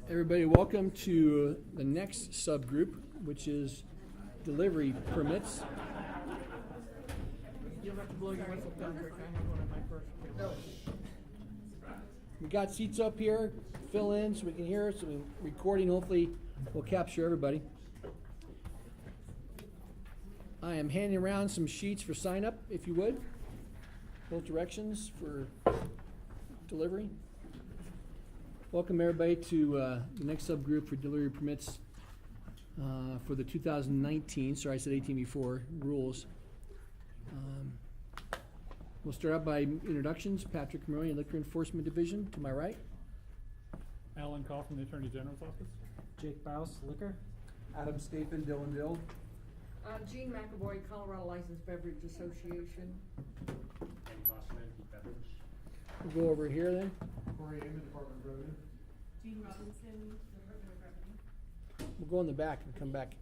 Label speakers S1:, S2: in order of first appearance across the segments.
S1: Everybody, welcome to the next subgroup, which is delivery permits.
S2: You'll have to blow your whistle down quick. I have one of my first.
S1: We got seats up here, fill in so we can hear, so recording hopefully will capture everybody. I am handing around some sheets for sign up, if you would. Both directions for delivery. Welcome everybody to the next subgroup for delivery permits for the 2019, sorry I said 18 before, rules. We'll start out by introductions. Patrick Murray, Liquor Enforcement Division, to my right.
S3: Alan Call from the Attorney General's Office.
S4: Jake Baus, Liquor.
S5: Adam Staphen, Dylan Dill.
S2: Jean McAvoy, Colorado Licensed Beverage Association.
S1: We'll go over here then.
S5: Corey Amon, Department of Revenue.
S6: Jean Robinson, Department of Revenue.
S1: We'll go in the back and come back.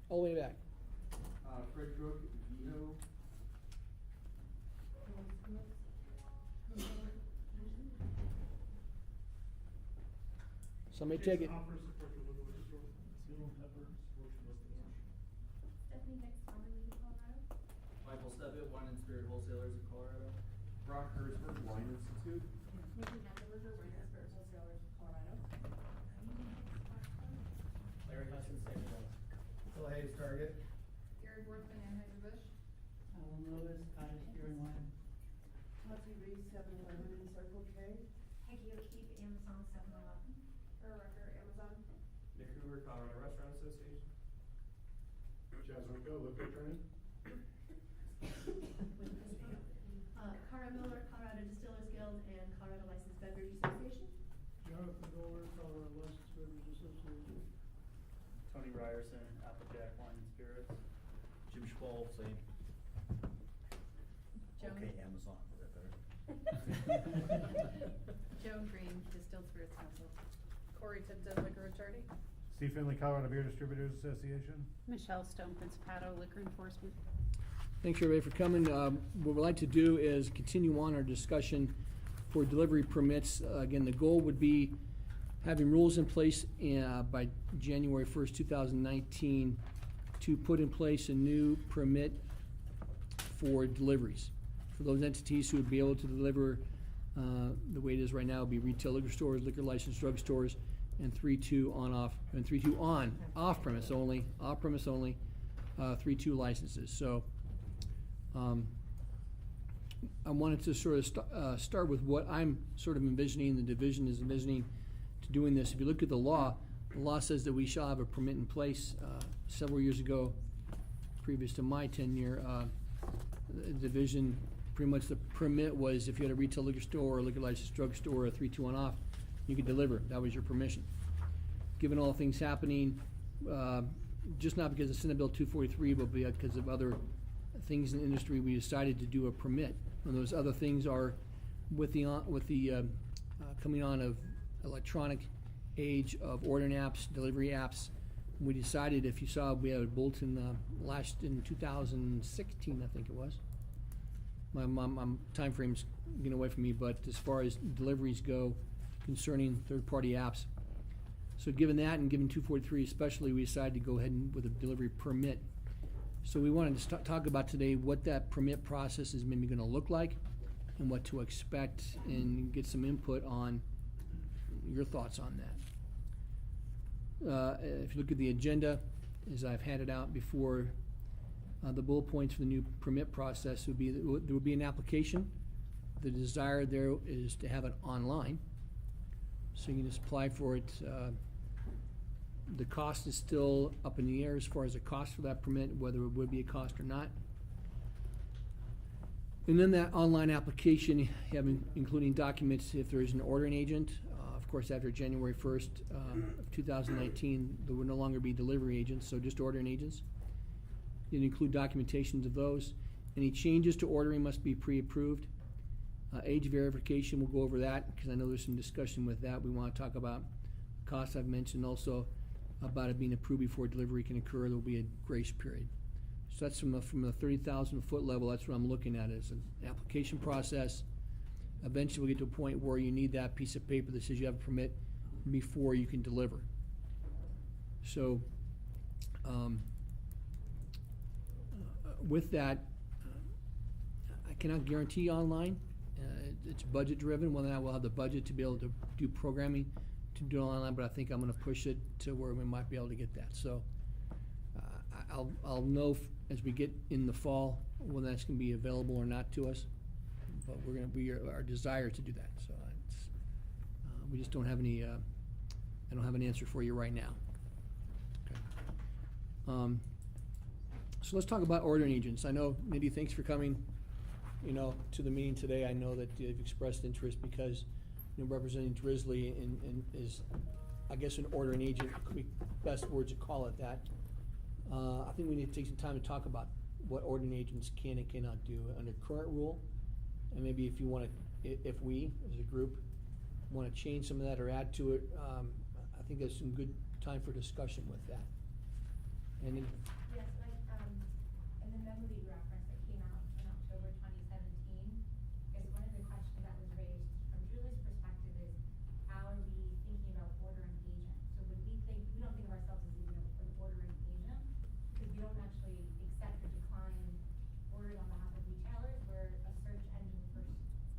S1: All the way back.
S5: Fred Crook, Vito.
S1: Somebody take it.
S6: Stephanie Hicks, Harmony, Colorado.
S7: Michael Stebbett, Wine and Spirit Wholesalers of Colorado.
S5: Brock Hersberg, Wine Institute.
S6: Nikki Vanderberger, Wine and Spirit Wholesalers, Colorado.
S7: Larry Hudson, St. Louis.
S5: Phil Hayes, Target.
S6: Gary Worthman, Anheuser-Busch.
S8: Alan Lewis, Cottage Beer and Wine.
S9: Monty Reese, 7-Eleven and Circle K.
S6: Peggy O'Keefe, Amazon, 7-Eleven. Earl Rucker, Amazon.
S7: Nick Hoover, Colorado Restaurant Association.
S5: Chaz Runko, Liquor Attorney.
S6: Cara Miller, Colorado Distillers Guild and Colorado Licensed Beverage Association.
S8: Jonathan Doler, Colorado Licensed Beverage Association.
S7: Tony Ryerson, Applejack Wine and Spirits. Jim Schwal, same.
S6: Joan.
S4: Okay, Amazon, is that better?
S6: Joan Green, Distilled Spirits Council.
S2: Corey Tipton, Liquor Attorney.
S3: Steve Finley, Colorado Beer Distributors Association.
S10: Michelle Stone, Principato, Liquor Enforcement.
S1: Thanks everybody for coming. What we'd like to do is continue on our discussion for delivery permits. Again, the goal would be having rules in place by January 1st, 2019 to put in place a new permit for deliveries. For those entities who would be able to deliver the way it is right now, would be retail liquor stores, liquor licensed drug stores, and 3-2 on, off premise only, 3-2 licenses. So I wanted to sort of start with what I'm sort of envisioning, the division is envisioning to doing this. If you look at the law says that we shall have a permit in place. Several years ago, previous to my tenure, the division, pretty much the permit was if you had a retail liquor store or a liquor licensed drug store, a 3-2 on off, you could deliver. That was your permission. Given all things happening, just not because of Senate Bill 243, but because of other things in the industry, we decided to do a permit. And those other things are with the coming on of electronic age of ordering apps, delivery apps. We decided, if you saw, we had a bulletin last in 2016, I think it was. My time frame's getting away from me, but as far as deliveries go concerning third-party apps. So given that and given 243 especially, we decided to go ahead with a delivery permit. So we wanted to talk about today what that permit process is maybe going to look like and what to expect and get some input on your thoughts on that. If you look at the agenda, as I've handed out before, the bullet points for the new permit process would be there would be an application. The desire there is to have it online, so you can just apply for it. The cost is still up in the air as far as the cost for that permit, whether it would be a cost or not. And then that online application, including documents if there is an ordering agent. Of course, after January 1st of 2019, there will no longer be delivery agents, so just ordering agents. You'd include documentations of those. Any changes to ordering must be pre-approved. Age verification, we'll go over that because I know there's some discussion with that. We want to talk about costs I've mentioned, also about it being approved before delivery can occur. There will be a grace period. So that's from the 30,000 foot level. That's what I'm looking at as an application process, eventually we'll get to a point where you need that piece of paper that says you have a permit before you can deliver. So, with that, I cannot guarantee online. It's budget driven, whether or not we'll have the budget to be able to do programming to do it online, but I think I'm gonna push it to where we might be able to get that. So, I'll know as we get in the fall whether that's gonna be available or not to us. But our desire to do that, so it's, we just don't have any, I don't have an answer for you right now. Okay. So let's talk about ordering agents. I know, Nidhi, thanks for coming, to the meeting today. I know that you've expressed interest because, representing Drizzly and is, I guess, an ordering agent, could be best words to call it that. I think we need to take some time to talk about what ordering agents can and cannot do under current rule. And maybe if you wanna, if we, as a group, wanna change some of that or add to it, I think there's some good time for discussion with that. And then,
S6: Yes, in the memo that you referenced that came out in October 2017, I guess one of the questions that was raised from Julie's perspective is, how are we thinking about ordering agent? So when we don't think of ourselves as even an ordering agent, because we don't actually accept or decline ordering on behalf of retailers. We're a search engine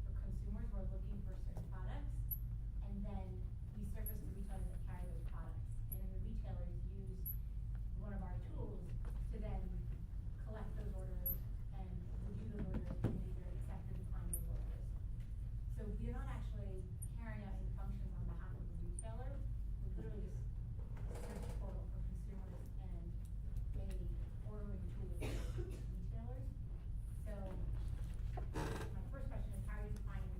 S6: for consumers who are looking for certain products, and then we surface the retailers that carry those products. And then the retailers use one of our tools to then collect those orders and review those orders and either accept or decline those orders. So we're not actually carrying out any functions on behalf of the retailer. We're literally just a search portal for consumers and a ordering tool for retailers. So my first question is, how are you defining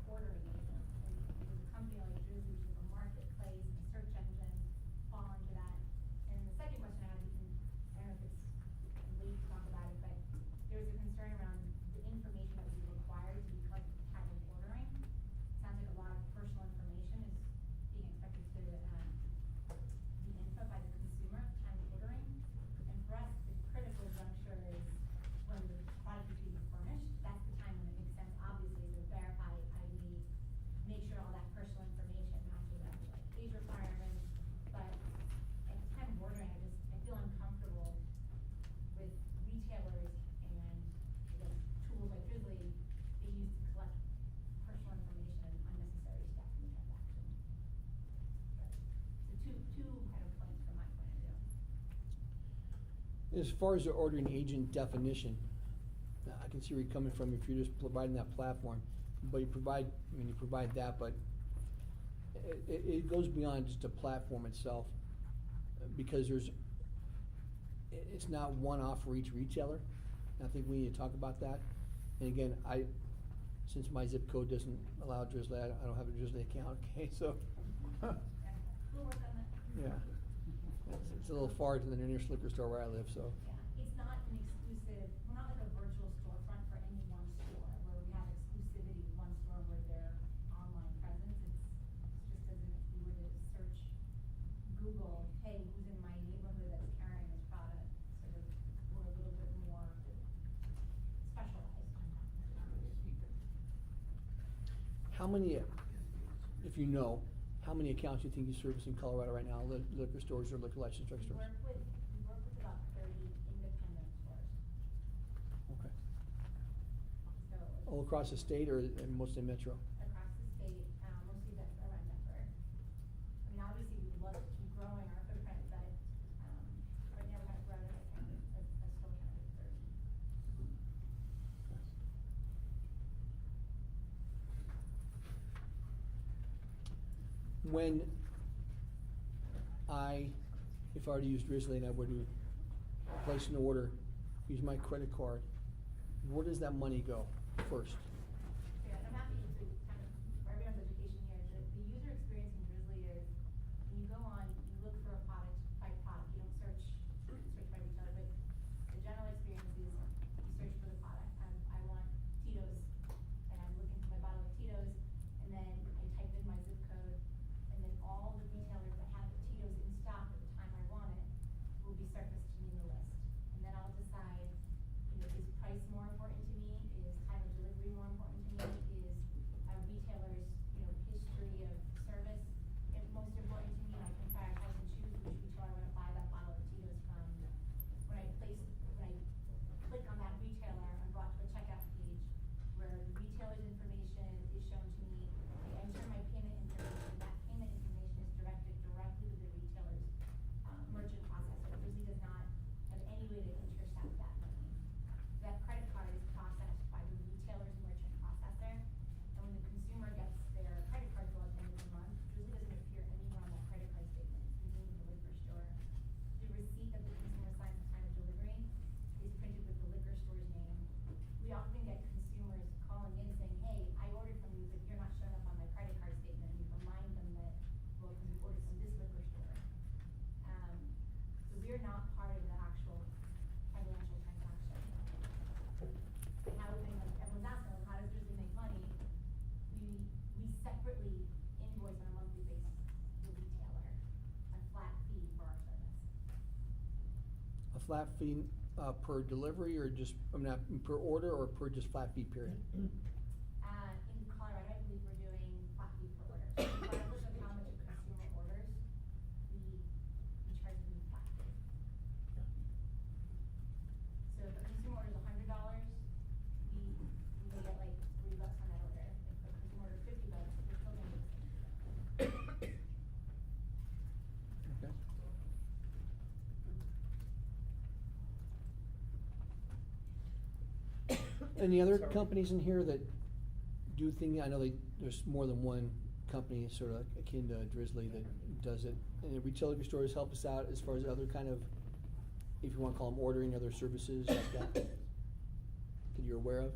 S6: ordering agents? And does a company like Drizzly, which is a marketplace, a search engine, fall into that? And the second question I have, I don't know if it's late to talk about it, but there's a concern around the information that would be required to be collected at the time of ordering. Sounds like a lot of personal information is being expected to be input by the consumer at the time of ordering. And for us, the critical juncture is when the product is being furnished. That's the time when it makes sense, obviously, to verify ID, make sure all that personal information matches up with like age requirements. But at the time of ordering, I feel uncomfortable with retailers and tools like Drizzly being used to collect personal information and unnecessary steps in the transaction. So two kind of points from my point of view.
S1: as far as the ordering agent definition, I can see where you're coming from if you're just providing that platform. But you provide that, but it goes beyond just a platform itself, because it's not one-off for each retailer. I think we need to talk about that. And again, since my zip code doesn't allow Drizzly, I don't have a Drizzly account, okay, so.
S6: We'll work on that.
S1: Yeah, it's a little far to the nearest liquor store where I live, so.
S6: Yeah, it's not an exclusive, we're not like a virtual storefront for any one store, where we have exclusivity with one store with their online presence. It's just as if you were to search Google, hey, who's in my neighborhood that's carrying this product? Sort of, we're a little bit more specialized.
S1: How many, if you know, how many accounts do you think you service in Colorado right now, liquor stores or liquor license
S6: We
S1: drugstores?
S6: work with about 30 independent stores.
S1: Okay.
S6: So
S1: All across the state or mostly metro?
S6: across the state, mostly around Denver. I mean, obviously, we'd love to keep growing our footprint, but, right now we're kind of growing at a store count of 30.
S1: When if I were to use Drizzly and I were to place an order, use my credit card, where does that money go first?
S6: Yeah, and I'm happy to kind of, for everyone's education here, the user experience in Drizzly is, when you go on, you look for a product by product, you don't search by retailer, but the general experience is, you search for the product. I want Tito's, and I'm looking for my bottle of Tito's, and then I type in my zip code, and then all the retailers that have the Tito's in stock at the time I want it will be surfaced to me in the list. And then I'll decide, is price more important to me? Is time of delivery more
S1: flat fee, per delivery, or just, I mean, per order, or per just flat fee period?
S6: In Colorado, I believe we're doing flat fee per order. So regardless of how much a consumer orders, we charge them flat fee. So if a consumer orders $100, we get like $3 on that order. If a consumer orders $50, we're still gonna get $60.
S1: Okay. Any other companies in here that do things, I know there's more than one company sort of akin to Drizzly that does it. And retail liquor stores help us out as far as other kind of, if you wanna call them ordering, other services like that, that you're aware of?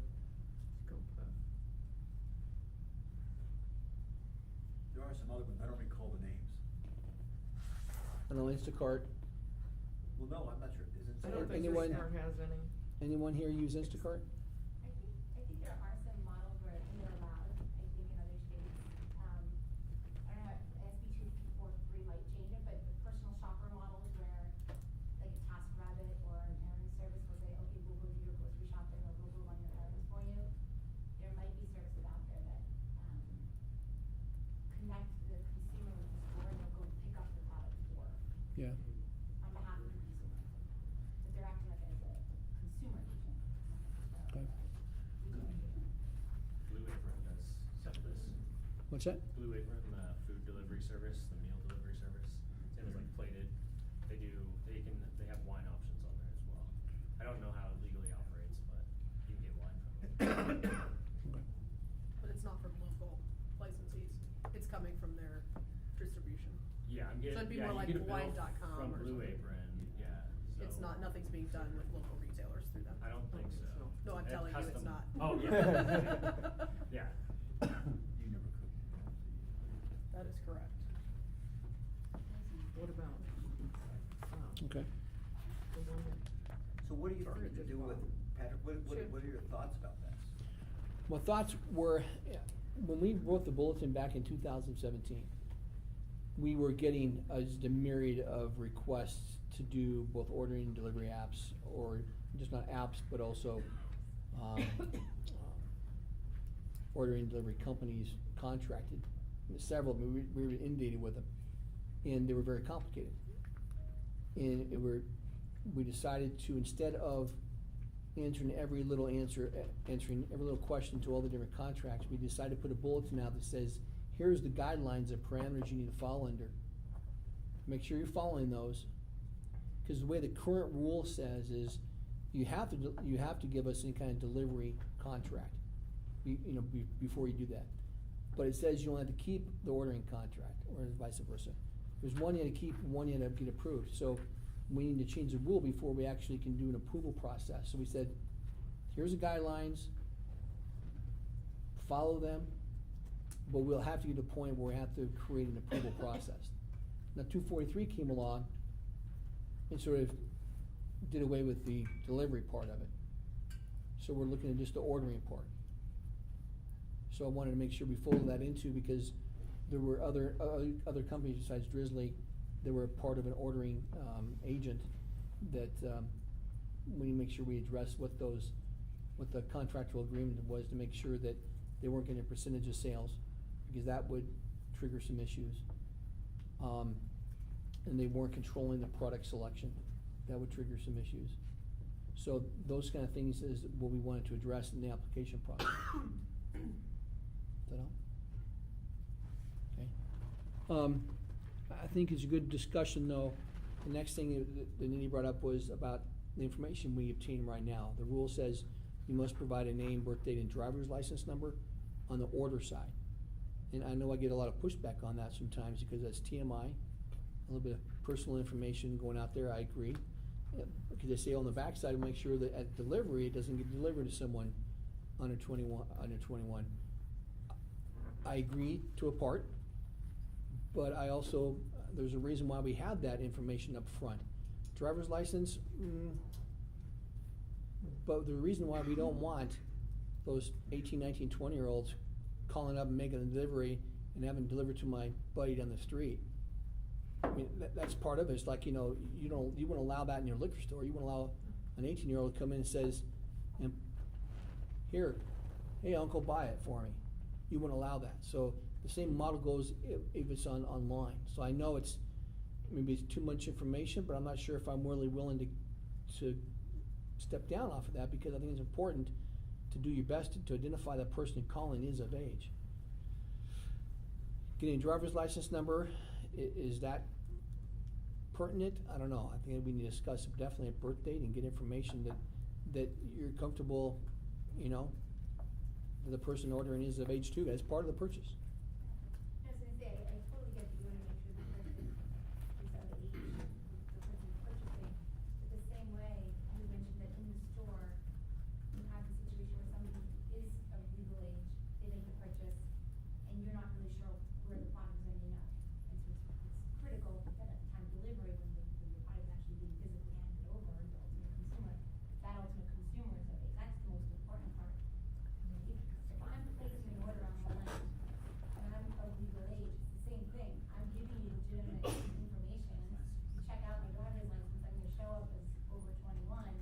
S4: There are some other ones, I don't recall the names.
S1: I know Instacart,
S4: Well, no, I'm not sure, isn't.
S1: I don't think Anyone-
S9: Instacart has any.
S1: anyone here use Instacart?
S6: I think there are some models where they're allowed, I think in other states. I don't know, SB 243 might change it, but the personal shopper models where, like a TaskRabbit or an errand service will say, okay, we'll go do your grocery shopping, or we'll go run your errands for you. There might be services out there that, connect the consumer with the store, and they'll go pick up the product for,
S1: Yeah.
S6: on behalf of the consumer. But they're acting like as a consumer agent.
S1: Okay.
S11: Blue Apron does some of this.
S1: What's that?
S11: Blue Apron, the food delivery service, the meal delivery service, same as like Plated. They have wine options on there as well. I don't know how it legally operates, but you can get wine from them.
S1: Okay.
S12: But it's not from local licensees, it's coming from their distribution.
S11: Yeah, I'm getting,
S12: So it'd be
S11: yeah,
S12: more
S11: you
S12: like
S11: get a bill
S12: wine.com
S11: from
S12: or
S11: Blue
S12: something.
S11: Apron, yeah, so.
S12: It's not, nothing's being done with local retailers through them.
S11: I don't think so.
S12: No, I'm
S11: They have
S12: telling you, it's
S11: custom-
S12: not.
S11: Oh, yeah. Yeah.
S4: You never could.
S12: That is correct.
S9: What about,
S1: Okay.
S9: the one that,
S4: So what are you looking to do with, Patrick, what are your thoughts about this?
S1: My thoughts were, when we wrote the bulletin back in 2017, we were getting just a myriad of requests to do both ordering and delivery apps, or just not apps, but also ordering and delivery companies contracted. Several of them, we were inundated with them, and they were very complicated. And we decided to, instead of answering every little question to all the different contracts, we decided to put a bulletin out that says, here's the guidelines and parameters you need to fall under. Make sure you're following those, because the way the current rule says is, you have to give us any kind of delivery contract, before you do that. But it says you only have to keep the ordering contract, or vice versa. There's one you have to keep, and one you have to get approved. So we need to change the rule before we actually can do an approval process. So we said, here's the guidelines, follow them, but we'll have to get to a point where we have to create an approval process. Now, 243 came along and sort of did away with the delivery part of it. So we're looking at just the ordering part. So I wanted to make sure we folded that into, because there were other companies besides Drizzly that were part of an ordering agent that we need to make sure we address what the contractual agreement was, to make sure that they weren't getting a percentage of sales, because that would trigger some issues. And they weren't controlling the product selection, that would trigger some issues. So those kind of things is what we wanted to address in the application process. Is that all? Okay. I think it's a good discussion, though. The next thing that Nini brought up was about the information we obtain right now. The rule says you must provide a name, birth date, and driver's license number on the order side. And I know I get a lot of pushback on that sometimes, because that's TMI, a little bit of personal information going out there. I agree. Because they say on the backside, make sure that at delivery, it doesn't get delivered to someone under 21. I agree to a part, but I also, there's a reason why we have that information up front. Driver's license, but the reason why we don't want those 18, 19, 20-year-olds calling up and making a delivery and having it delivered to my buddy down the street I mean, that's part of it, it's like, you know, you wouldn't allow that in your liquor store, you wouldn't allow an 18-year-old to come in and says, and, here, hey, uncle, buy it for me. You wouldn't allow that, so the same model goes if it's online. So I know maybe it's too much information, but I'm not sure if I'm really willing to step down off of that, because I think it's important to do your best to identify that person calling is of age. Getting a driver's license number, is that pertinent? I don't know. I think we need to discuss definitely a birth date and get information that you're comfortable, you know, that the person ordering is of age too. That's part of the purchase.
S6: I was gonna say, I totally get that you wanna make sure the person is of age, the person purchasing, but the same way, you mentioned that in the store, you have the situation where somebody is of legal age, they make the purchase, and you're not really sure where the product is ending up. And so it's critical that at the time of delivery, when the product is actually being physically handed over to the ultimate consumer, that ultimate consumer is of age, that's the most important part. If I'm placing an order online, and I'm of legal age, it's the same thing, I'm giving you legitimate information, you check out my driver's license, I'm gonna show up as over 21,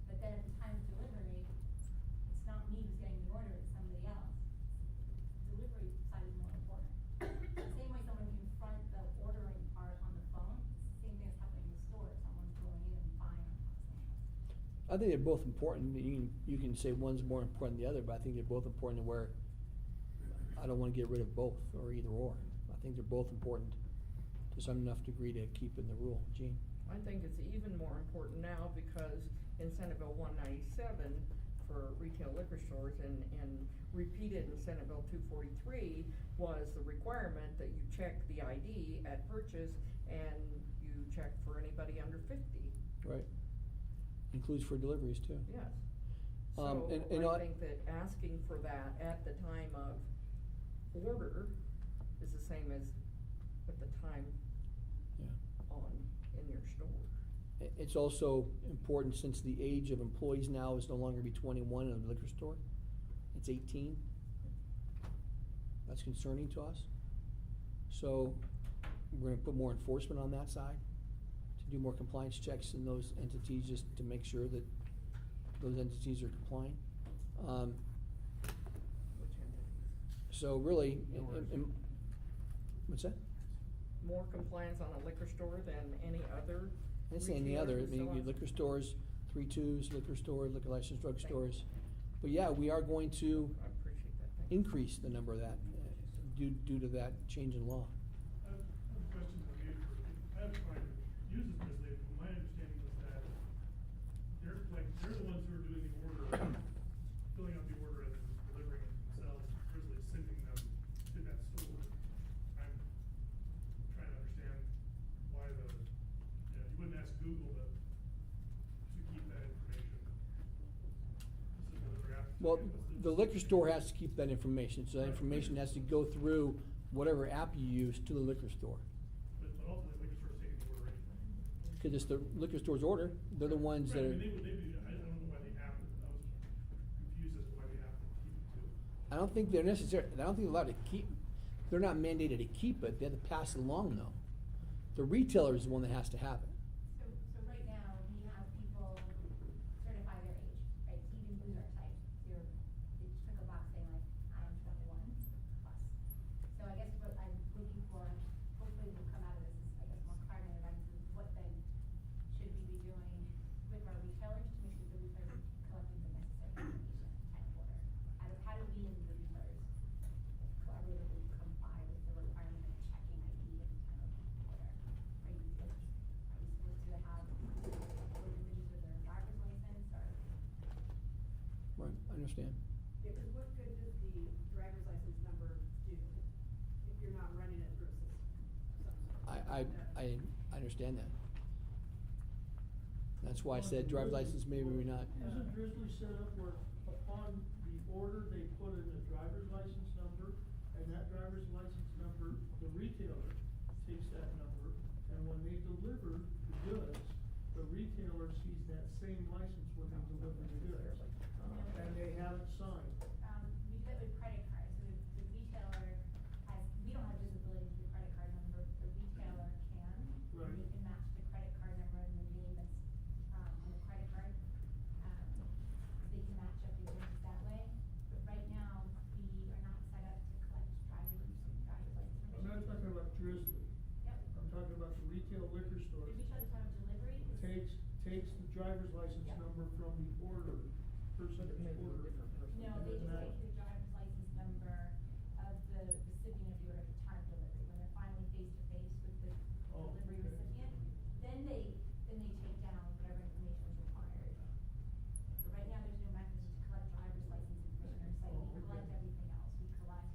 S6: but then at the time of delivery, it's not me who's getting the order, it's somebody else. Delivery side is more important. The same way someone can front the ordering part on the phone, it's the same thing that's happening in the store, someone's going in and buying something.
S1: I think they're both important. You can say one's more important than the other, but I think they're both important to where I don't wanna get rid of both or either or. I think they're both important to some enough degree to keep in the rule. Gene?
S13: I think it's even more important now because in Senate Bill 197 for retail liquor stores and repeated in Senate Bill 243 was the requirement that you check the ID at purchase and you check for anybody under 50.
S1: Right. Includes for deliveries too.
S13: Yes.
S1: And
S13: So I think that asking for that at the time of order is the same as at the time in your store.
S1: It's also important since the age of employees now is no longer be 21 in a liquor store. It's 18. That's concerning to us. So we're gonna put more enforcement on that side to do more compliance checks in those entities just to make sure that those entities are complying.
S13: Which entities?
S1: So really, what's that?
S13: More compliance on a liquor store than any other
S1: I didn't say any
S13: retailer
S1: other, I
S13: that
S1: mean,
S13: still
S1: your
S13: has-
S1: liquor stores, 3-2s, liquor stores, liquor license drug stores. But yeah, we are going to
S13: I appreciate that, thank you.
S1: increase the number of that, due to that change in law.
S3: I have a question for you. I have a client who uses this label. My understanding was that they're the ones who are doing the order, filling out the order and then delivering it themselves, versus sending them to that store. I'm trying to understand why you wouldn't ask Google to keep that information. This is another app.
S1: Well, the liquor store has to keep that information, so that information has to go through whatever app you use to the liquor store.
S3: But ultimately, liquor store's taking the order anyway.
S1: Cause it's the liquor store's order, they're the ones that
S3: Right,
S1: are.
S3: I mean, I don't know why the app, I was confused as to why the app would keep it too.
S1: I don't think they're necessary, I don't think they're allowed to keep, they're not mandated to keep it, they have to pass it along though. The retailer is the one that has to have it.
S6: So right now, we have people certify their age, right, so you can use our site, they just click a box saying like, I am 21 plus. So I guess what I'm looking for, hopefully will come out of this is, I guess, more clarity on what then should we be doing with our retailers to make sure the retailers are collecting the necessary information at time of order? How do we and the retailers collaboratively comply with the requirement of checking ID at the time of order? Are we supposed to have those images with their driver's license or?
S1: Right, I understand.
S9: Yeah, 'cause what good does the driver's license number do if you're not running it through a system?
S1: I understand that. That's why I said driver's license, maybe we're not.
S8: Isn't Drizzly set up where upon the order, they put in the driver's license number, and that driver's license number, the retailer takes that number, and when they deliver the goods, the retailer sees that same license when they deliver the goods. And they have it signed.
S6: We do that with credit cards, so the retailer has, we don't have visibility to the credit card number, the retailer can
S8: number from the order, person
S13: But it may be a
S8: order.
S13: different person.
S6: No, they just take the driver's license number of the recipient of the order at the time of delivery, when they're finally face to face with the
S8: Oh,
S6: delivery
S8: okay.
S6: recipient. Then they take down whatever information is required. But right now, there's no mechanism to collect driver's license information or site.
S8: Oh,
S6: We collect
S8: okay.
S6: everything else. We collect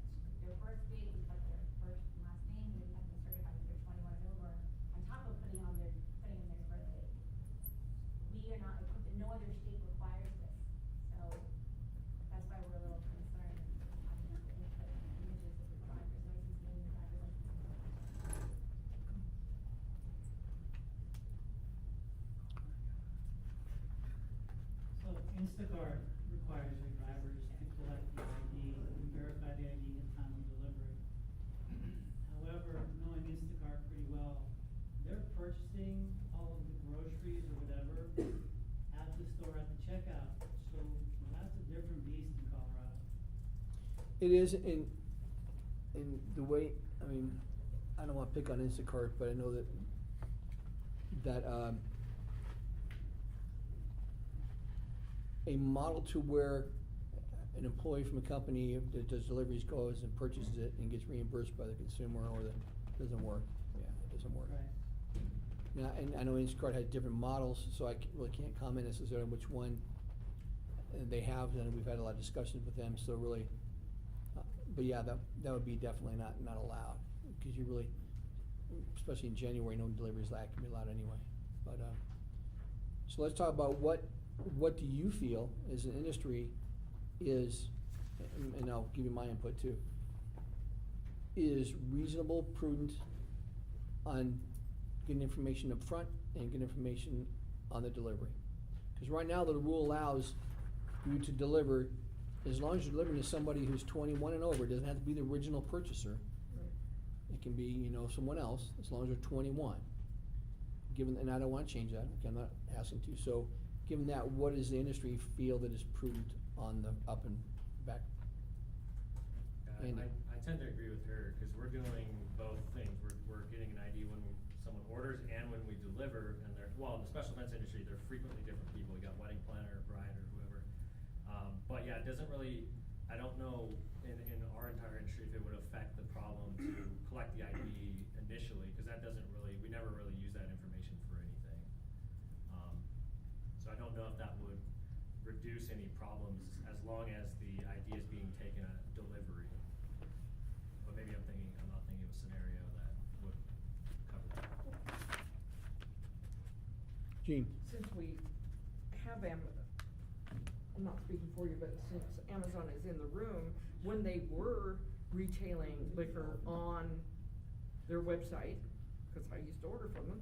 S6: their birth date, we collect their first and last name, we have them certified that they're 21 and over, on top of putting in their birth date. We are not equipped, no other state requires this, so that's why we're a little concerned having to input images of the driver's license, name, the driver's license.
S14: So Instacart requires your drivers to collect the ID and verify the ID at time of delivery. However, knowing Instacart pretty well, they're purchasing all of the groceries or whatever at the store at the checkout. So that's a different beast in Colorado.
S1: It is in the way, I mean, I don't wanna pick on Instacart, but I know that a model to where an employee from a company that does deliveries goes and purchases it and gets reimbursed by the consumer doesn't work. Yeah, it doesn't work.
S14: Right.
S1: Now, and I know Instacart had different models, so I really can't comment necessarily on which one they have, and we've had a lot of discussions with them, so really, but yeah, that would be definitely not allowed, because you really, especially in January, no deliveries that can be allowed anyway, but, so let's talk about what do you feel as an industry is, and I'll give you my input too, is reasonable, prudent on getting information up front and getting information on the delivery. Because right now, the rule allows you to deliver, as long as you're delivering to somebody who's 21 and over, it doesn't have to be the original purchaser. It can be, someone else, as long as they're 21. Given, and I don't wanna change that, okay, I'm not asking to, so, given that, what does the industry feel that is prudent on the up and back? Andy?
S11: I tend to agree with her, cause we're doing both things, we're getting an ID when someone orders and when we deliver, and well, in the special events industry, they're frequently different people, you got wedding planner, bride, or whoever. But yeah, it doesn't really, I don't know in our entire industry if it would affect the problem to collect the ID initially, cause that doesn't really, we never really use that information for anything. So I don't know if that would reduce any problems as long as the ID is being taken at delivery. But maybe I'm not thinking of a scenario that would cover that.
S1: Gene?
S13: Since we have I'm not speaking for you, but since Amazon is in the room, when they were retailing liquor on their website, cause I used to order from them,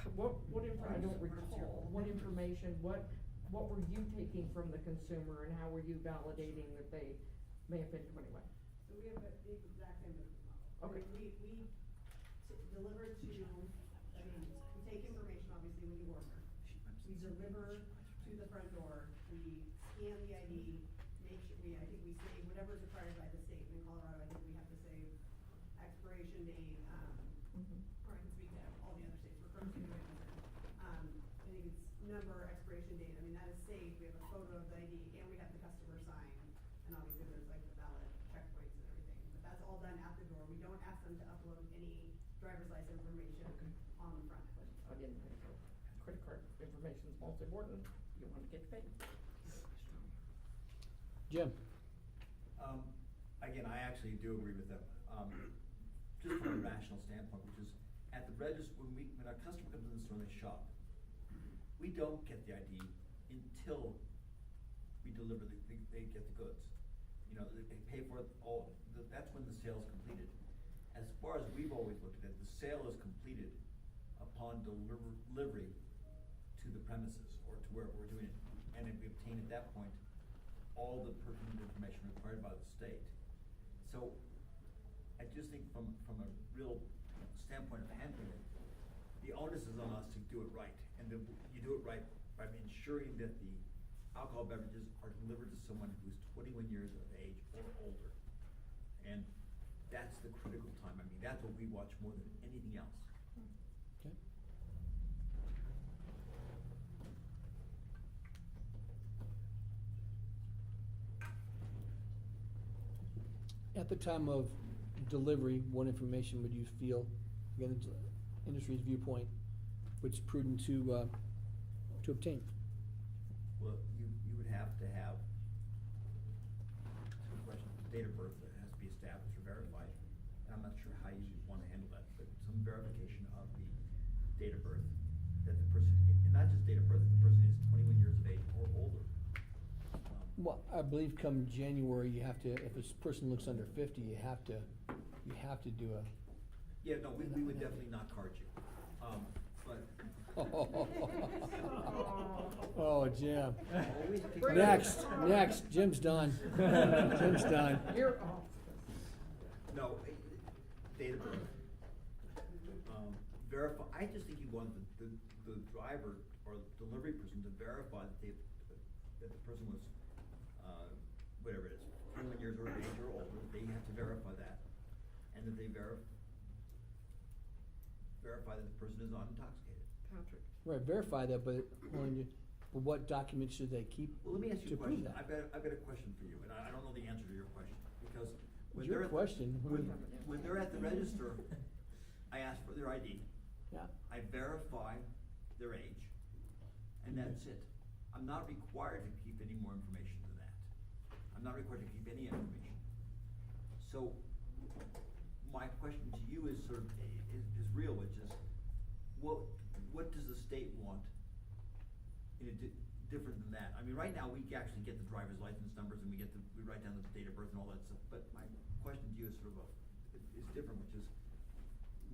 S13: I don't recall, what information, what were you taking from the consumer and how were you validating that they may have been 21?
S9: So we have the exact same business model.
S13: Okay.
S9: We deliver to, we take information obviously when you order. We deliver to the front door, we scan the ID, make sure, I think we save whatever's required by the state. In Colorado, I think we have to save expiration date, or I can speak to all the other states, we're currently doing it. I think it's number, expiration date, that is saved, we have a photo of the ID, and we have the customer sign, and obviously there's like the valid checkpoints and everything, but that's all done at the door. We don't ask them to upload any driver's license information on the front.
S13: I didn't think so. Credit card information is most important, you wanna get paid.
S1: Jim?
S4: Again, I actually do agree with them, just from a rational standpoint, which is, at the register, when our customer comes in the store and they shop, we don't get the ID until we deliver they get the goods. They pay for it that's when the sale is completed. As far as we've always looked at it, the sale is completed upon delivery to the premises or to where we're doing it. And if we obtain at that point all the pertinent information required by the state. So I just think from a real standpoint of handling it, the onus is on us to do it right. And you do it right by ensuring that the alcohol beverages are delivered to someone who's 21 years of age or older. And that's the critical time. That's what we watch more than anything else.
S1: Okay. at the time of delivery, what information would you feel, again, it's industry's viewpoint, which is prudent to obtain?
S4: Well, you would have to have, two questions, date of birth that has to be established or verified. And I'm not sure how you want to handle that, but some verification of the date of birth, that the person, and not just date of birth, that the person is 21 years of age or older.
S1: Well, I believe come January, you have to, if a person looks under 50, you have to do a.
S4: Yeah, no, we would definitely not card you, but.
S1: Oh, Jim.
S4: Always pick-
S1: Next, Jim's done. Jim's done.
S13: You're off.
S4: No, date of birth. Verify, I just think you want the driver or delivery person to verify that that the person was, whatever it is, 21 years of age or older, they have to verify that. And that they verify that the person is not intoxicated.
S13: Patrick.
S1: Right, verify that, but what documents should they keep
S4: Well, let me ask you
S1: to
S4: a
S1: prove
S4: question.
S1: that?
S4: I've got a question for you, and I don't know the answer to your question, because when
S1: Your
S4: they're
S1: question,
S4: when they're at the register, I ask for their ID.
S1: Yeah.
S4: I verify their age, and that's it. I'm not required to keep any more information than that. I'm not required to keep any information. So, my question to you is sort of, is real, which is, what does the state want different than that? I mean, right now, we actually get the driver's license numbers, and we write down the date of birth and all that stuff, but my question to you is sort of is different, which is,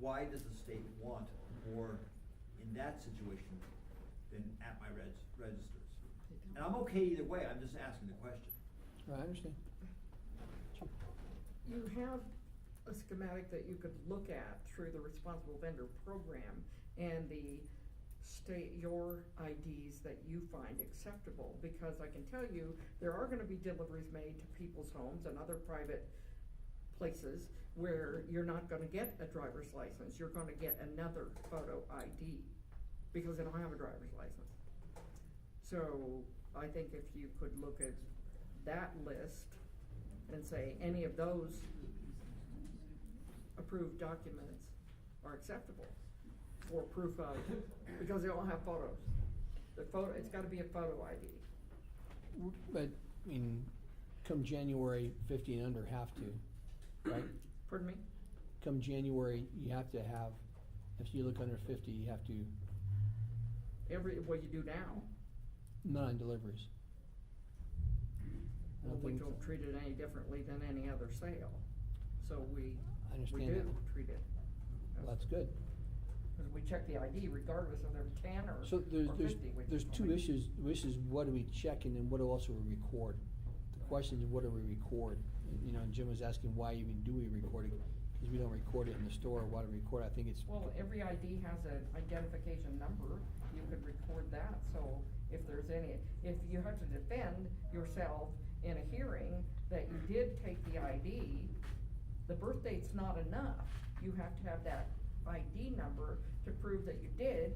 S4: why does the state want more in that situation than at my registers? And I'm okay either way, I'm just asking the question.
S1: Right, I understand.
S13: You have a schematic that you could look at through the responsible vendor program and the state your IDs that you find acceptable, because I can tell you there are gonna be deliveries made to people's homes and other private places where you're not gonna get a driver's license, you're gonna get another photo ID because they don't have a driver's license. So I think if you could look at that list and say any of those approved documents are acceptable for proof of, because they all have photos. It's gotta be a photo ID.
S1: But, I mean, come January, 50 and under have to, right?
S13: Pardon me?
S1: Come January, you have to have, if you look under 50, you have to,
S13: What you do now,
S1: not on deliveries. I
S13: well, we
S1: think-
S13: don't treat it any differently than any other sale. So we
S1: I understand
S13: do
S1: that.
S13: treat it.
S1: Well, that's good.
S13: Cause we check the ID regardless of their 10 or
S1: So
S13: or 50.
S1: there's two issues. Which is what do we check and then what do also we record? The question is what do we record? You know, and Jim was asking why even do we record it? Because we don't record it in the store. Why do we record it? I think it's.
S13: Well, every ID has an identification number, you could record that, so if there's if you have to defend yourself in a hearing that you did take the ID, the birth date's not enough. You have to have that ID number to prove that you did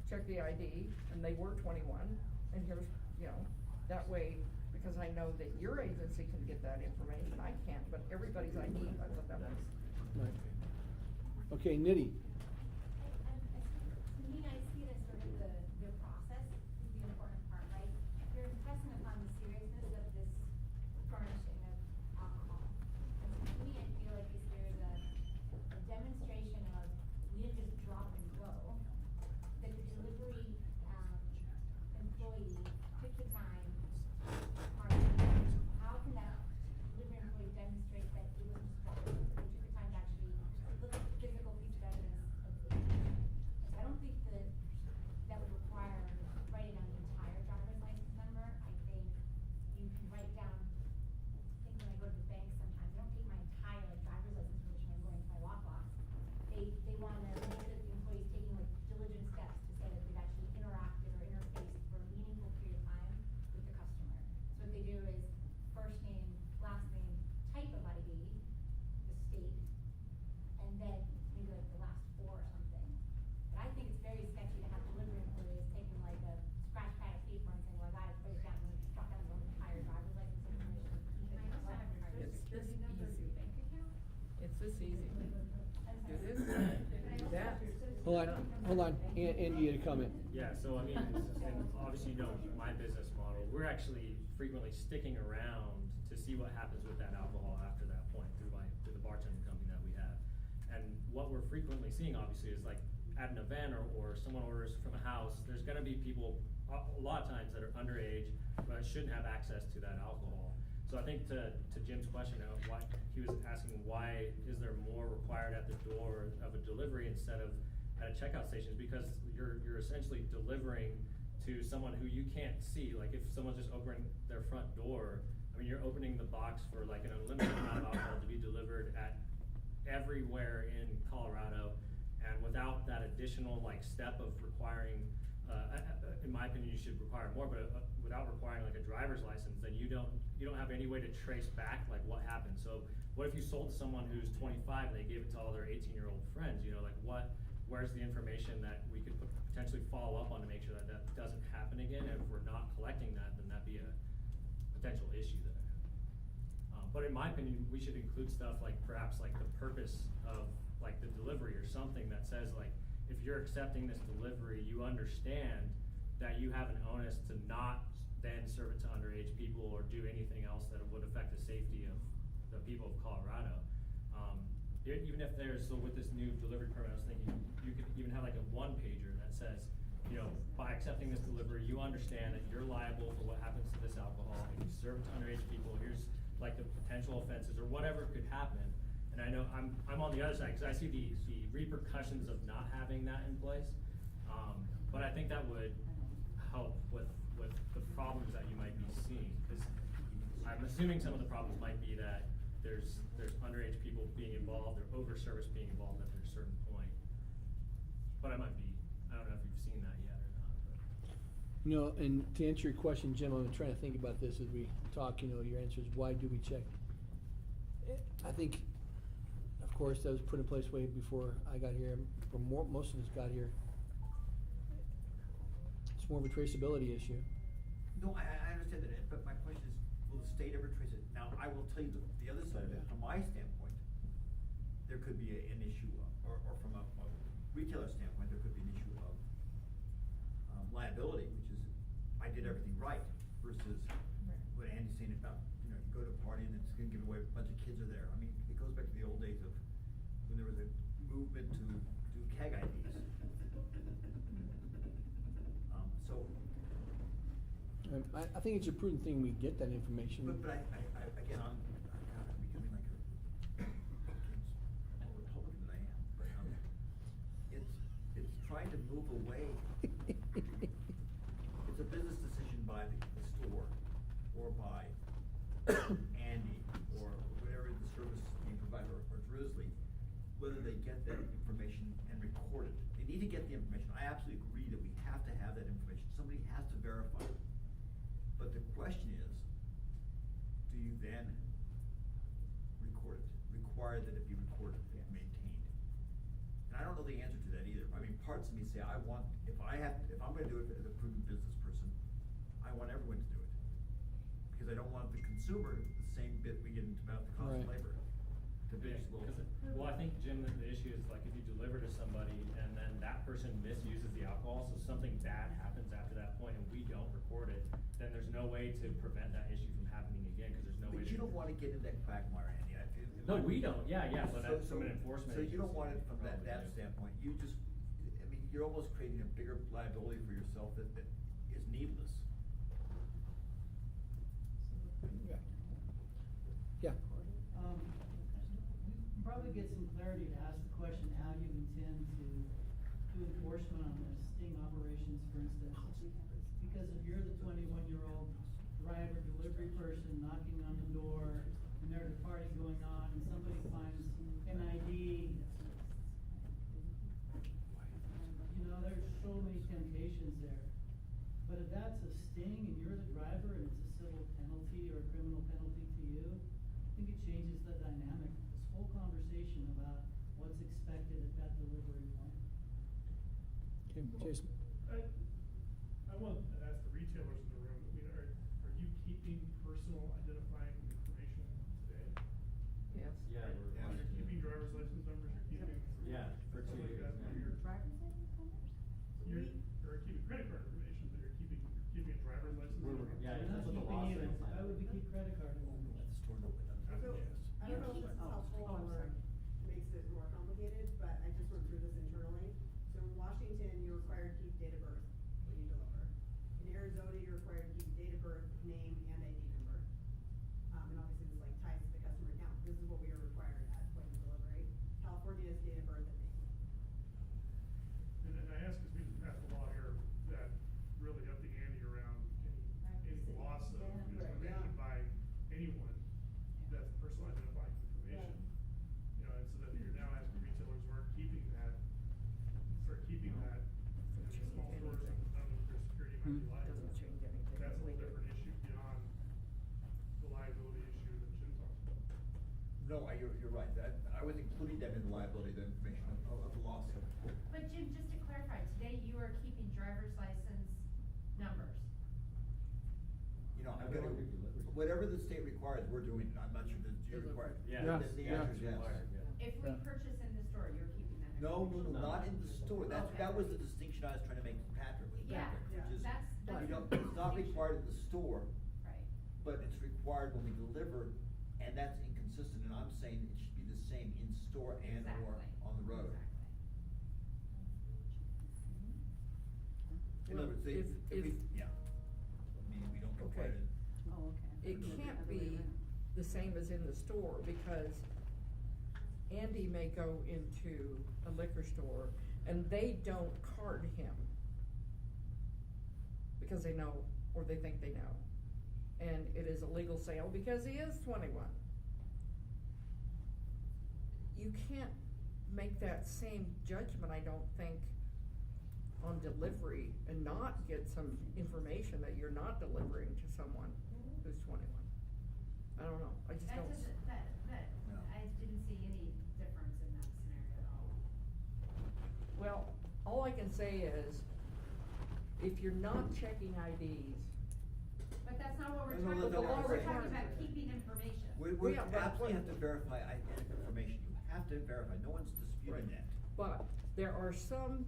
S13: check the ID and they were 21, and here's, that way, because I know that your agency can get that information, I can't, but everybody's ID has a number.
S1: Right. Okay, Nitty.
S6: To me, I see it as sort of the process is the important part, right? You're impressing upon the seriousness of this furnishing of alcohol. And to me, I feel like if there's a demonstration of, we didn't just drop and go, that the delivery, employee took the time, how can that delivery employee demonstrate that it wasn't just drop, they took the time to actually look at the physical piece of evidence
S1: hold on, Andy had a comment.
S11: Yeah, so I mean, and obviously you know my business model, we're actually frequently sticking around to see what happens with that alcohol after that point through the bartending company that we have. And what we're frequently seeing obviously is like at an event or someone orders from a house, there's gonna be people, a lot of times that are underage, but shouldn't have access to that alcohol. So I think to Jim's question, why, he was asking why is there more required at the door of a delivery instead of at a checkout station, is because you're essentially delivering to someone who you can't see. Like if someone's just opening their front door, I mean, you're opening the box for like an unlimited amount of alcohol to be delivered at everywhere in Colorado, and without that additional like step of requiring, in my opinion, you should require more, but without requiring like a driver's license, then you don't have any way to trace back like what happened. So what if you sold to someone who's 25 and they gave it to all their 18-year-old friends? You know, like where's the information that we could potentially follow up on to make sure that that doesn't happen again? And if we're not collecting that, then that'd be a potential issue there. But in my opinion, we should include stuff like perhaps like the purpose of like the delivery or something that says like, if you're accepting this delivery, you understand that you have an onus to not then serve it to underage people or do anything else that would affect the safety of the people of Colorado. Even if there's, so with this new delivery permit, I was thinking you could even have like a one-pager that says, you know, by accepting this delivery, you understand that you're liable for what happens to this alcohol. If you serve it to underage people, here's like the potential offenses or whatever could happen. And I know I'm on the other side because I see the repercussions of not having that in place. But I think that would help with the problems that you might be seeing, because I'm assuming some of the problems might be that there's underage people being involved or over service being involved at a certain point. But I don't know if you've seen that yet or not. But.
S1: You know, and to answer your question, Jim, I'm trying to think about this as we talk. You know, your answer is why do we check? I think, of course, that was put in place way before I got here. Most of us got here. It's more of a traceability issue.
S4: No, I understand that, but my question is, will the state ever trace it? Now, I will tell you the other side of it, from my standpoint, there could be an issue, or from a retailer standpoint, there could be an issue of liability, which is, I did everything right, versus what Andy's saying about, you know, you go to a party and it's gonna give away, a bunch of kids are there. I mean, it goes back to the old days of when there was a movement to do keg IDs.
S1: I think it's a prudent thing we get that information.
S4: But I again, I'm becoming like a more Republican than I am. But it's trying to move away. It's a business decision by the store or by Andy or whatever the service being provided or Drizzly, whether they get that information and record it. They need to get the information. I absolutely agree that we have to have that information. Somebody has to verify it. But the question is, do you then record it? Require that it be recorded and maintained? And I don't know the answer to that either. I mean, parts of me say if I'm gonna do it as a prudent business person, I want everyone to do it. Because I don't want the consumer, the same bit we get into about the cost of
S1: Right.
S4: labor, to bitch a little.
S11: Well, I think, Jim, the issue is like if you deliver to somebody and then that person misuses the alcohol, so something bad happens after that point and we don't record it, then there's no way to prevent that issue from happening again, because there's no way
S4: But
S11: to.
S4: you don't wanna get in that quagmire, Andy.
S11: No, we don't, yeah, but from an enforcement.
S4: So you don't want it
S11: agency,
S4: from that
S11: probably do.
S4: standpoint, I mean, you're almost creating a bigger liability for yourself that is needless.
S1: Yeah. Yeah.
S14: We probably get some clarity to ask the question, how you intend to do enforcement on the sting operations, for instance. Because if you're the 21-year-old driver, delivery person knocking on the door, and there's a party going on, and somebody finds an ID, you know, there's so many temptations there. But if that's a sting and you're the driver and it's a civil penalty or a criminal penalty to you, I think it changes the dynamic of this whole conversation about what's expected at that delivery point.
S1: Okay, Jason.
S3: I want to ask the retailers in the room, I mean, are you keeping personal identifying information today?
S13: Yes.
S11: Yeah,
S3: You're keeping driver's license numbers, you're keeping.
S11: Yeah, for
S3: stuff
S11: 2
S3: like
S11: years.
S3: that for your.
S6: Driver's license numbers?
S14: we're not
S11: That's what the
S14: keeping
S11: law
S14: even,
S11: says.
S14: why would we keep credit card holders?
S4: Let the store know what I'm
S9: So, I don't know if this is helpful
S2: Oh, I'm
S9: or
S2: sorry.
S9: makes it more complicated, but I just went through this internally. So in Washington, you're required to keep date of birth when you deliver. In Arizona, you're required to keep date of birth, name, and ID number. And obviously this like ties to the customer account. This is what we are required at point of delivery. California is date of birth and name.
S3: And I ask, because we just passed a law here that really upped the ante around any loss of information by anyone that's personal identifying information. You know, and so that you're now asking retailers who aren't keeping that, start keeping that in the small stores and none of their security might be liable.
S13: Doesn't change anything.
S3: That's a whole different issue beyond the liability issue that Jim talked about.
S4: No, you're right, that, I was including them in the liability, the information of the lawsuit.
S6: But Jim, just to clarify, today you are keeping driver's license numbers.
S4: You know, I'm gonna, whatever the state requires, we're doing it, I'm not sure that you're required.
S11: Yeah.
S4: The answer is yes.
S11: Required, yeah.
S6: If we purchase in the store, you're keeping that
S4: No,
S6: information?
S4: not in the store, that
S6: Okay.
S4: was the distinction I was trying to make with Patrick,
S6: Yeah,
S4: which is,
S6: that's
S4: we don't,
S6: the
S4: it's not
S6: distinction.
S4: required in the store,
S6: Right.
S4: but it's required when we deliver, and that's inconsistent, and I'm saying it should be the same in store and or
S6: Exactly.
S4: on the road.
S6: Exactly.
S4: In other words, they,
S13: If-
S4: yeah. Meaning we don't require
S13: Okay.
S4: it.
S10: Oh, okay.
S13: It can't be the same as in the store, because Andy may go into a liquor store and they don't card him. Because they know, or they think they know. And it is a legal sale because he is 21. You can't make that same judgment, I don't think, on delivery and not get some information that you're not delivering to someone who's 21. I don't know, I just
S6: That
S13: don't.
S6: doesn't, that,
S4: No.
S6: I didn't see any difference in that scenario at all.
S13: Well, all I can say is, if you're not checking IDs,
S6: But that's not what we're
S4: No,
S6: talking
S4: no,
S6: about,
S4: no,
S6: we're
S4: no,
S6: talking
S4: no.
S6: about keeping information.
S4: We
S13: Yeah, but
S4: absolutely
S13: when-
S4: have to verify identity information, you have to verify, no one's disputing that.
S13: but there are some,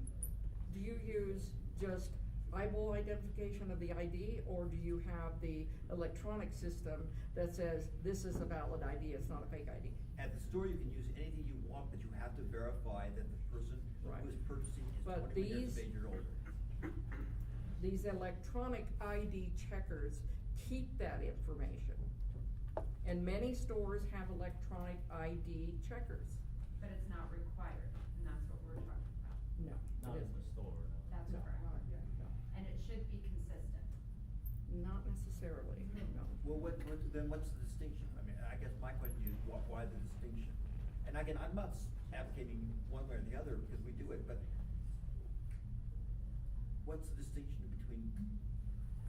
S13: do you use just eyeball identification of the ID, or do you have the electronic system that says, this is a valid ID, it's not a fake ID?
S4: At the store, you can use anything you want, but you have to verify that the person
S13: Right.
S4: who is purchasing is
S13: But
S4: 21 years of
S13: these-
S4: age or older.
S13: These electronic ID checkers keep that information. And many stores have electronic ID checkers.
S6: But it's not required, and that's what we're talking about.
S13: No,
S11: Not
S13: it
S11: in the
S13: isn't.
S11: store, no.
S6: That's
S13: No,
S6: correct.
S13: no,
S6: And it should be consistent.
S13: not necessarily, no.
S4: Well, then what's the distinction? I mean, I guess my question is, why the distinction? And again, I'm not advocating one way or the other, because we do it, but what's the distinction between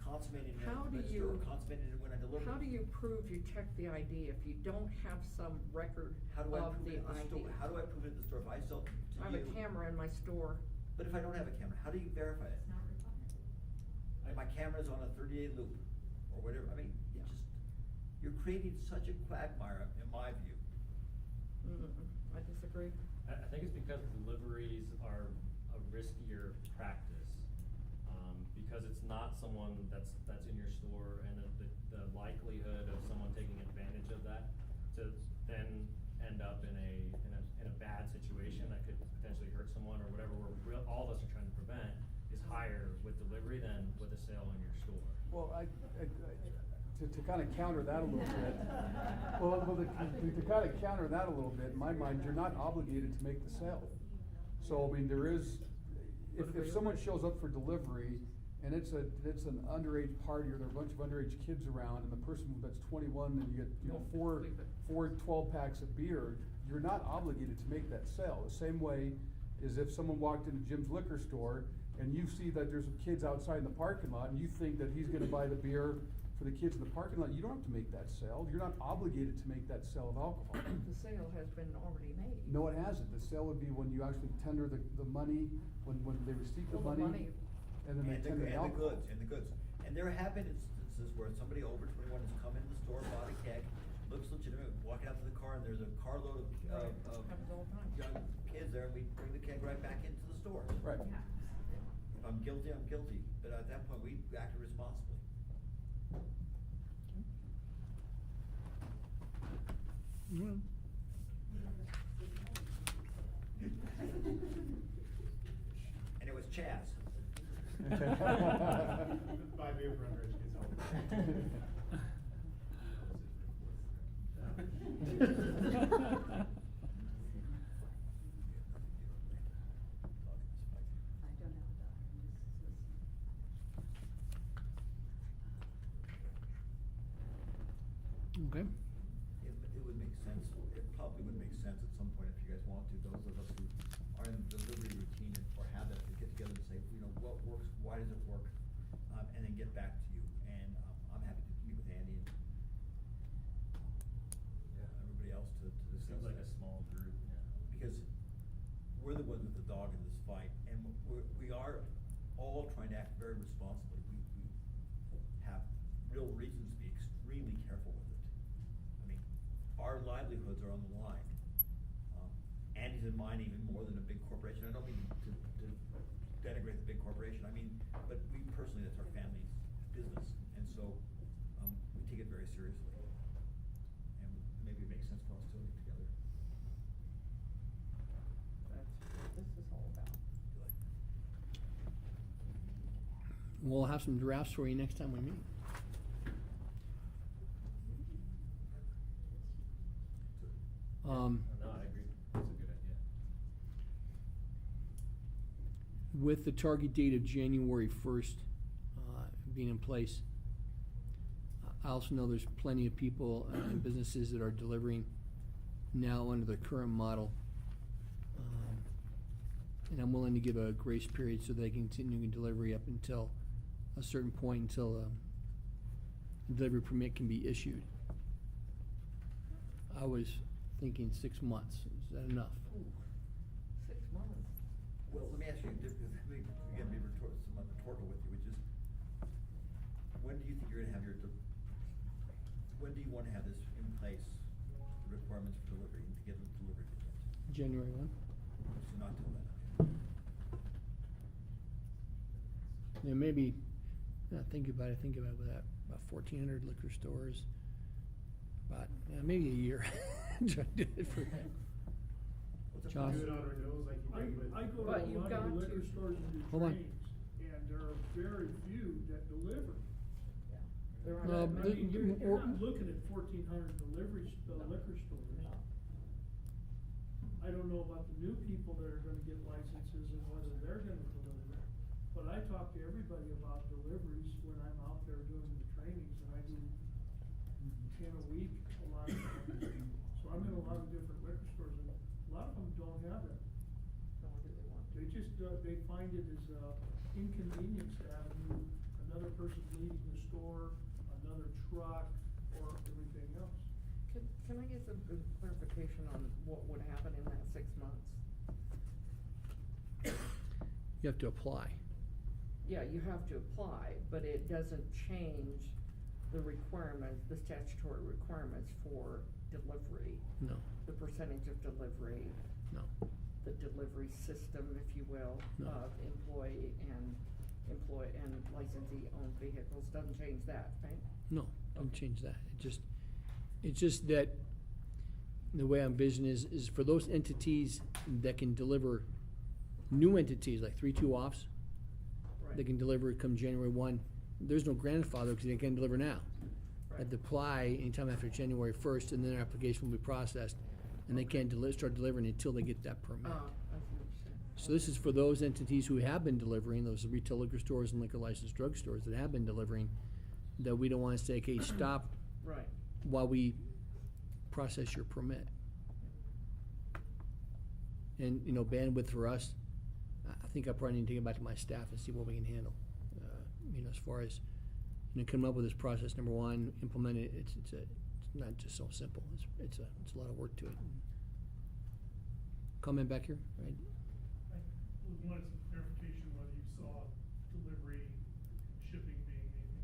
S4: consummating it
S13: How
S4: in
S13: do
S4: the store,
S13: you-
S4: consummating it when I deliver?
S13: How do you prove you checked the ID if you don't have some record
S4: How do I
S13: of
S4: prove
S13: the
S4: it in the
S13: ID?
S4: store? How do I prove it in the store? If I sell to you.
S13: I have a camera in my store.
S4: But if I don't have a camera, how do you verify it?
S6: It's not required.
S4: And my camera's on a 30-day loop, or whatever, I mean, it just, you're creating such a quagmire, in my view.
S13: I disagree.
S11: I think it's because deliveries are a riskier practice. Because it's not someone that's in your store, and the likelihood of someone taking advantage of that to then end up in a bad situation that could potentially hurt someone or whatever, all of us are trying to prevent, is higher with delivery than with a sale in your store.
S5: Well, to kind of counter that a little bit, to kind of counter that a little bit, in my mind, you're not obligated to make the sale. So, I mean, there is, if someone shows up for delivery, and it's an underage party, or there are a bunch of underage kids around, and the person that's 21, and you get, four 12-packs of beer, you're not obligated to make that sale. The same way as if someone walked into Jim's liquor store, and you see that there's some kids outside in the parking lot, and you think that he's gonna buy the beer for the kids in the parking lot, you don't have to make that sale. You're not obligated to make that sale of alcohol.
S13: The sale has been already made.
S5: No, it hasn't. The sale would be when you actually tender the money, when they receive the
S13: Well, the
S5: money, and then they tender the alcohol.
S4: And the goods. And there have been instances where somebody over 21 has come into the store, bought a keg, looks legitimate, walking out to the car, and there's a carload of
S13: Happens all the time.
S4: young kids there, and we bring the keg right back into the store.
S5: Right.
S6: Yeah.
S4: If I'm guilty, I'm guilty, but at that point, we acted responsibly.
S3: Buy beer for underage kids all
S10: I don't have a dog, I'm just listening.
S1: Okay.
S4: It would make sense, it probably would make sense at some point if you guys want to, those of us who are in the delivery routine or have that, to get together and say, you know, what works, why does it work? And then get back to you, and, I'm happy to meet with Andy and everybody else to discuss
S11: Seems like a
S4: that.
S11: small group, yeah.
S4: Because we're the ones with the dog in this fight, and we are all trying to act very responsibly. We have real reasons to be extremely careful with it. I mean, our livelihoods are on the line. Andy's and mine even more than a big corporation. I don't mean to denigrate the big corporation. I mean, but we personally, that's our family's business, and so, we take it very seriously. And maybe it makes sense for us to get together.
S13: That's what this is all about.
S1: We'll have some drafts for you next time we meet.
S11: No, I agree, that's a good idea.
S1: With the target date of January 1st being in place, I also know there's plenty of people and businesses that are delivering now under their current model. And I'm willing to give a grace period so they can continue delivery up until a certain point, until a delivery permit can be issued. I was thinking 6 months. Is that enough?
S13: 6 months.
S4: Well, let me ask you, let me again be somewhat rhetorical with you, which is, when do you think you're gonna have when do you wanna have this in place, the requirements for delivery, to get the delivery permit?
S1: January 1?
S4: So not till then.
S1: Yeah, maybe, think about it with that, about 1,400 liquor stores, about, maybe a year. Try to do it for Josh.
S3: Do it on renewals like you did with.
S8: I go to
S13: But
S8: a
S13: you've
S8: lot of
S13: got
S8: liquor
S13: to-
S8: stores and do
S1: Hold on.
S8: trainings, and there are very few that deliver.
S13: There
S8: I
S13: aren't
S1: the-
S8: mean, you're
S1: or-
S8: not looking at 1,400 deliveries, liquor stores.
S13: No.
S8: I don't know about the new people that are gonna get licenses and whether they're gonna deliver. But I talk to everybody about deliveries when I'm out there doing the trainings, and I do 10 a week, a lot of times. So I'm in a lot of different liquor stores, and a lot of them don't have it.
S13: Nor do they want to.
S8: They just, they find it as inconvenience to have another person leading the store, another truck, or everything else.
S13: Can I get some clarification on what would happen in that 6 months?
S1: You have to apply.
S13: Yeah, you have to apply, but it doesn't change the requirements, the statutory requirements for delivery.
S1: No,
S13: The percentage of delivery,
S1: no.
S13: the delivery system, if you will,
S1: No.
S13: of employee and licensee-owned vehicles, doesn't change that, right?
S1: No, don't change that. It's just that the way I'm envisioning is for those entities that can deliver, new entities like 3-2-offs,
S13: Right.
S1: they can deliver come January 1. There's no grandfather because they can't deliver now.
S13: Right.
S1: They apply anytime after January 1st, and then their application will be processed, and they can't start delivering until they get that permit.
S13: I see what you're saying.
S1: So this is for those entities who have been delivering, those retail liquor stores and liquor licensed drugstores that have been delivering, that we don't wanna say, okay, stop
S13: Right.
S1: while we process your permit. And, bandwidth for us, I think I probably need to take it back to my staff and see what we can handle. As far as, coming up with this process, number one, implement it, it's not just so simple, it's a lot of work to it. Comment back here, right?
S3: I wanted some clarification whether you saw delivery, shipping being anything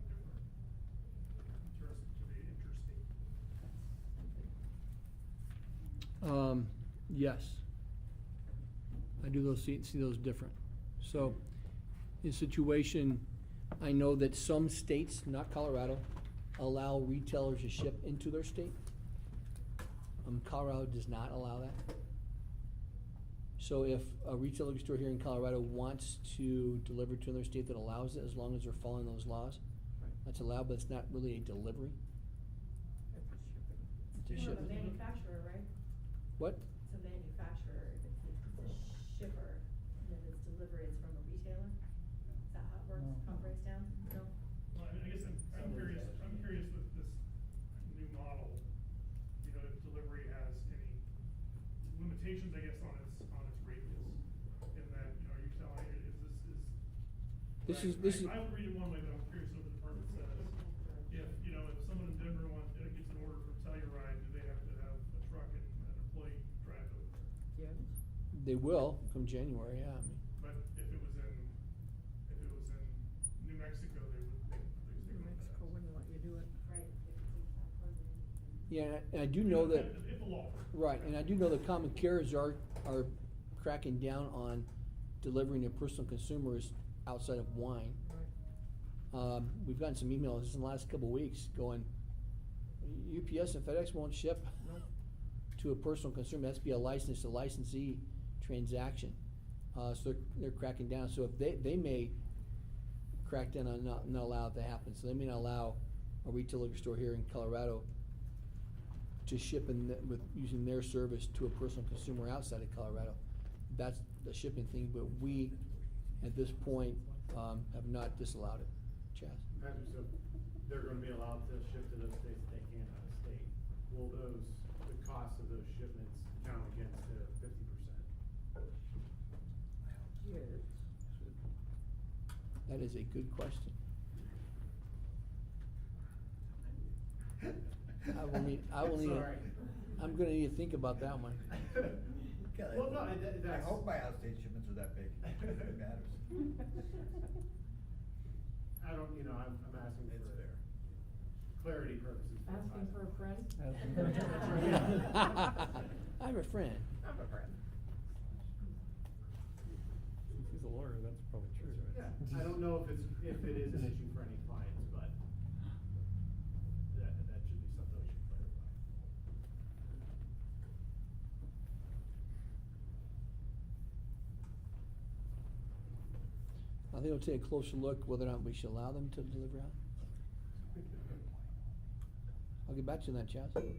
S3: different to the interstate.
S1: Yes. I do see those different. So, in situation, I know that some states, not Colorado, allow retailers to ship into their state. Colorado does not allow that. So if a retail liquor store here in Colorado wants to deliver to another state that allows it, as long as they're following those laws, that's allowed, but it's not really a delivery.
S13: If it's shipping.
S1: It's a
S9: You're not a
S1: shipment.
S9: manufacturer, right?
S1: What?
S9: It's a manufacturer, if it's a shipper, and if it's delivery, it's from a retailer? Is that how it works,
S5: No.
S9: how it breaks down? No?
S3: Well, I guess I'm curious with this new model, you know, if delivery has any limitations, I guess, on its radius. In that, you know, are you telling, I would read it one way, but I'm curious what the department says. If, you know, if someone in Denver gets an order from Telluride, do they have to have a truck and an employee drive over there?
S13: Yes.
S1: They will come January, yeah, I mean.
S3: But if it was in New Mexico, they would.
S13: New Mexico wouldn't let you do it.
S9: Right, if it's inside program.
S1: Yeah, and I do know that,
S3: If the law.
S1: right, and I do know that common carriers are cracking down on delivering to personal consumers outside of wine.
S13: Right.
S1: We've gotten some emails in the last couple of weeks going, UPS and FedEx won't ship
S13: Nope.
S1: to a personal consumer. It has to be a licensee transaction. So they're cracking down. So if they may crack down on not allow it to happen. So they may not allow a retail liquor store here in Colorado to ship with using their service to a personal consumer outside of Colorado. That's the shipping thing, but we, at this point, have not disallowed it. Chaz?
S15: Patrick, so they're gonna be allowed to ship to those states that they can't out of state. Will the cost of those shipments count against the 50%?
S13: Yes.
S1: That is a good question. I will need,
S15: Sorry.
S1: I'm gonna need to think about that one.
S15: Well, no,
S4: I
S15: that's.
S4: hope my out-of-state shipments are that big, it matters.
S15: I don't, you know, I'm asking
S4: It's
S15: for
S4: fair.
S15: clarity purposes.
S13: Asking for a friend?
S1: I'm a friend.
S13: I'm a friend.
S5: Since he's a lawyer, that's probably true.
S15: Yeah, I don't know if it is an issue for any clients, but that should be something we should clarify.
S1: I think we'll take a closer look whether or not we should allow them to deliver out. I'll get back to you on that, Chaz. Okay.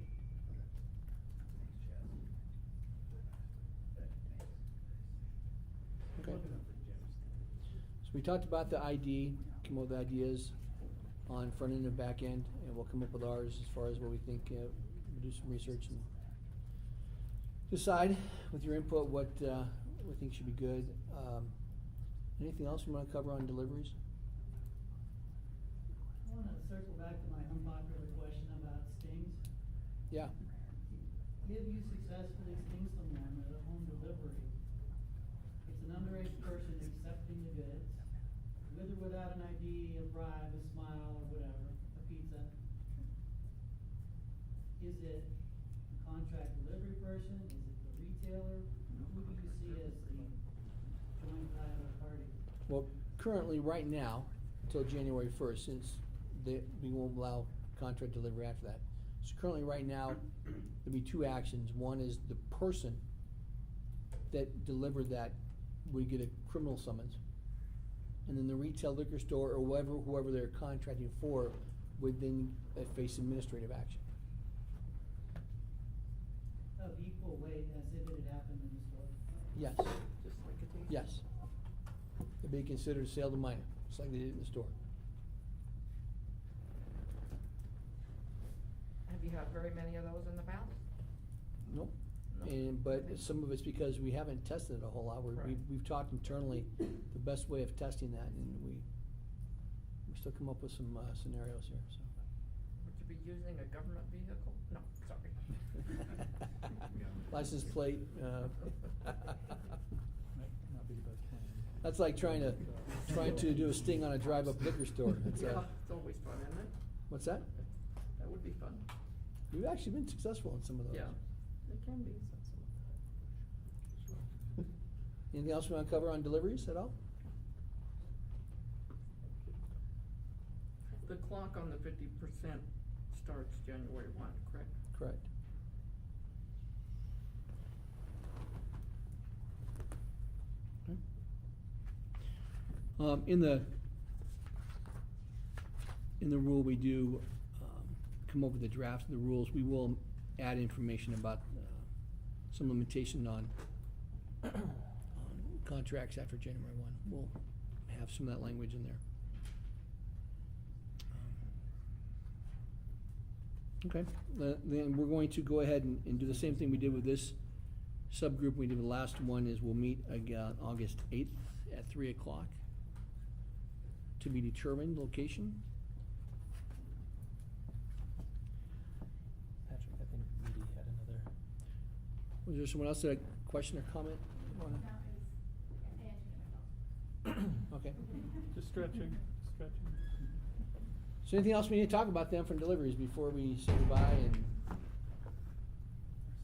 S1: So we talked about the ID, come up with ideas on front end and back end, and we'll come up with ours as far as what we think, we'll do some research and decide with your input what we think should be good. Anything else we wanna cover on deliveries?
S14: I wanna circle back to my unpopular question about stings.
S1: Yeah.
S14: If you successfully sting someone at a home delivery, it's an underage person accepting the goods, with or without an ID, a bribe, a smile, or whatever, a pizza. Is it the contract delivery person? Is it the retailer? Who do you see as the joint liable party?
S1: Well, currently, right now, until January first, since we won't allow contract delivery after that. So currently, right now, there'll be two actions. One is the person that delivered that would get a criminal summons. And then the retail liquor store or whoever they're contracting for would then face administrative action.
S14: Of equal weight as if it had happened in the store?
S1: Yes,
S13: Just like a thief.
S1: yes. It'd be considered a sale to minor, just like they did in the store.
S13: Have you had very many of those in the past?
S1: Nope.
S13: No.
S1: But some of it's because we haven't tested it a whole lot.
S13: Right.
S1: We've talked internally the best way of testing that, and we still come up with some scenarios here, so.
S13: Would you be using a government vehicle? No, sorry.
S1: License plate,
S5: Might not be the best plan.
S1: that's like trying to do a sting on a drive-up liquor store. It's,
S13: Yeah, it's always fun, isn't it?
S1: what's that?
S13: That would be fun.
S1: We've actually been successful in some of those.
S13: Yeah, it can be.
S1: Anything else we wanna cover on deliveries at all?
S13: The clock on the 50% starts January 1, correct?
S1: Correct. In the rule, we do, come up with a draft of the rules. We will add information about, some limitation on contracts after January 1. We'll have some of that language in there. Okay, then we're going to go ahead and do the same thing we did with this subgroup. We did the last one is we'll meet again August 8th at 3 o'clock. To be determined location.
S11: Patrick, I think Rudy had another.
S1: Was there someone else that had a question or comment? Okay.
S15: Just stretching.
S1: So anything else we need to talk about then from deliveries before we say goodbye and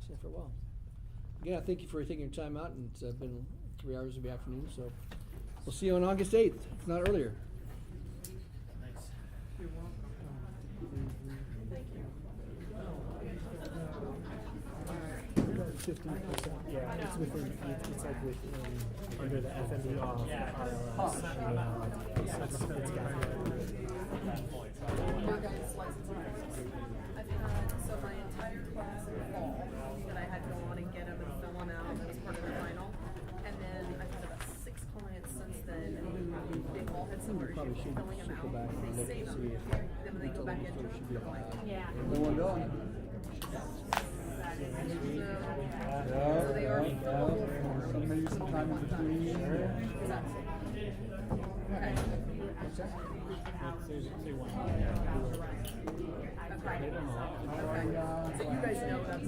S1: say farewell? Again, I thank you for taking your time out, and it's been 3 hours of the afternoon, so we'll see you on August 8th, if not earlier.
S11: Thanks.
S12: You're welcome. Thank you.
S16: 15%, yeah, it's within, it's like within, under the FME off, it's got.
S12: Your guys' license plate. I've had, so my entire class in the fall, that I had to go on and get them and fill them out as part of the final. And then I've had about 6 clients since then, who they've all had similar
S1: Probably
S12: issues
S1: should
S12: filling them
S1: circle
S12: out.
S1: back and
S12: They
S1: look
S12: say
S1: to
S12: them,
S1: see if
S12: then when they go back into
S1: mental
S12: them,
S1: should be
S12: they're like,
S1: allowed.
S12: yeah.
S5: No one done.
S12: So they are
S5: Yeah,
S12: full form.
S5: maybe some time in between.
S12: Exactly. Okay. Okay. So you guys know that's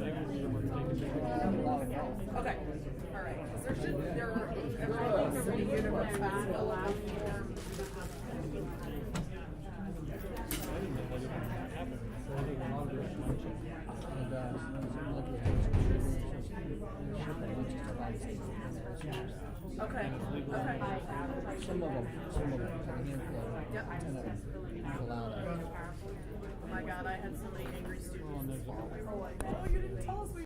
S12: okay. All right. 'Cause there should everything's pretty universal. Fill out the form. Okay. Okay.
S1: Some of them, a handful,
S12: Yep.
S1: 10 of them, allow that.
S12: Oh my God, I had so many angry students. Oh, you didn't tell us we